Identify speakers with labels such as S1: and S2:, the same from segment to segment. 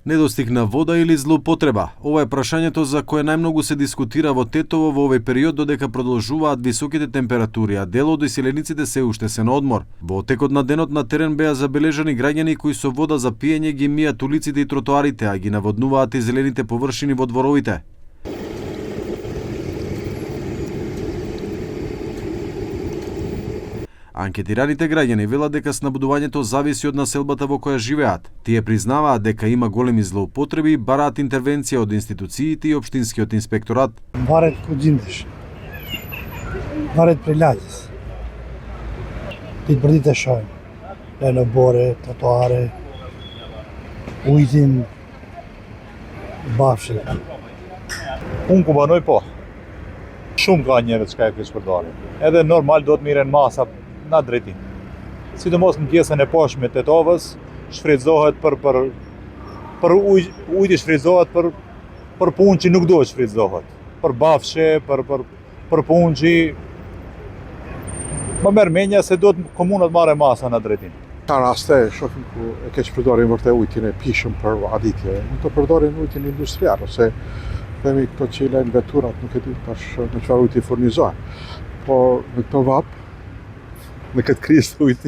S1: Недостиг на вода или злоупотреба? Ова е прашањето за кое најмногу се дискутира во Тетово во овој период додека продолжуваат високите температури, а дел од иселениците се уште се на одмор. Во текот на денот на терен беа забележани граѓани кои со вода за пиење ги мијат улиците и тротоарите, а ги наводнуваат и зелените површини во дворовите. Анкетираните граѓани велат дека снабдувањето зависи од населбата во која живеат. Тие признаваат дека има големи злоупотреби и бараат интервенција од институциите и општинскиот инспекторат.
S2: Варет куџиндеш. Варет прилјаѓис. Ти брдите шој. Лено боре, тротоаре, ујдин, бавши.
S3: Unë ku banoj po, shumë ka njerëz që ka shpërdorë. Edhe normal do të miren masa na drejtim. Sidomos në pjesën e poshtme të Tetovës, shfrytëzohet për ujë shfrytëzohet për punë që nuk duhet shfrytëzohet. Për bafshe, për punë që më merr mendja se do të komunat marrë masa na drejtim.
S4: Ka raste shohim ku e keq përdorin vërtet ujin e pishëm për aditje. Nuk të përdorin ujin industrial ose themi këto që lejnë veturat, nuk e di tash në çfarë uji furnizohen. Po në këto vap, në këtë krizë të ujit,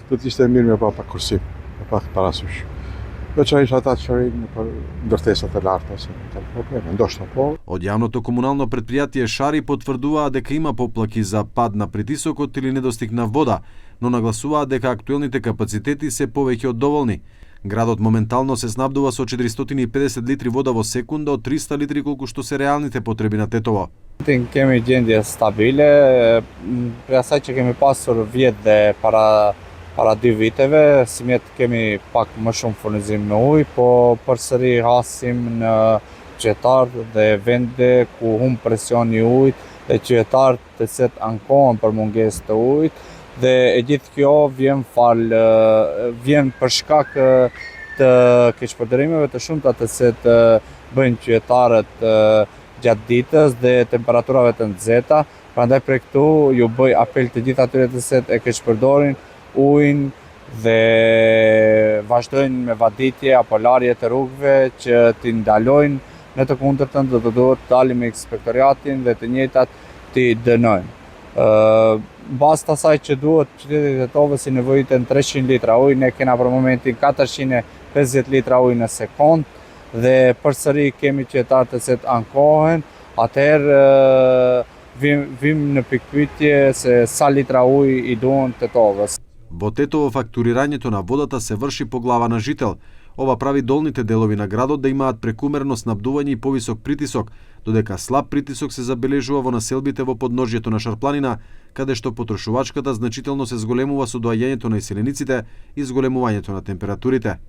S4: do të ishte mirë me pa kursim, me pa parasysh. Veçanërisht ata që rrinë për ndërtesat e larta ose probleme, ndoshta po.
S1: Од јавното комунално претпријатие Шари потврдуваа дека има поплаки за пад на притисокот или недостиг на вода, но нагласуваат дека актуелните капацитети се повеќе од доволни. Градот моментално се снабдува со 450 литри вода во секунда од 300 литри колку што се реалните потреби на Тетово.
S5: Kemi gjendje stabile, për asaj që kemi pasur vjet dhe para 2 viteve, si mjet kemi pak më shumë furnizim me ujë, po përsëri hasim në qytetar dhe vende ku humb presioni i ujit dhe qytetar të cilët ankohen për mungesë të ujit. Dhe e gjithë kjo vjen për shkak të keqpërdorimeve të shumta të cilat bëjnë qytetarët gjatë ditës dhe temperaturave të nxehta. Prandaj prej këtu ju bëj apel të gjithë atyre të cilët e keqpërdorin ujin dhe vazhdojnë me vaditje apo larje të rrugëve që t'i ndalojnë, në të kundërtën do të duhet të dalim me inspektoriatin dhe të njëjtat t'i dënojnë. Bazë të asaj që duhet qyteti i Tetovës i nevojiten 300 litra ujë, ne kena për momentin 450 litra ujë në sekond dhe përsëri kemi qytetarë të cilët ankohen, atëherë vim në pikpyetje se sa litra ujë i duhen Tetovës.
S1: Во Тетово фактурирањето на водата се врши по глава на жител. Ова прави долните делови на градот да имаат прекумерно снабдување и повисок притисок, додека слаб притисок се забележува во населбите во подножјето на Шарпланина, каде што потрошувачката значително се зголемува со доаѓањето на иселениците и зголемувањето на температурите.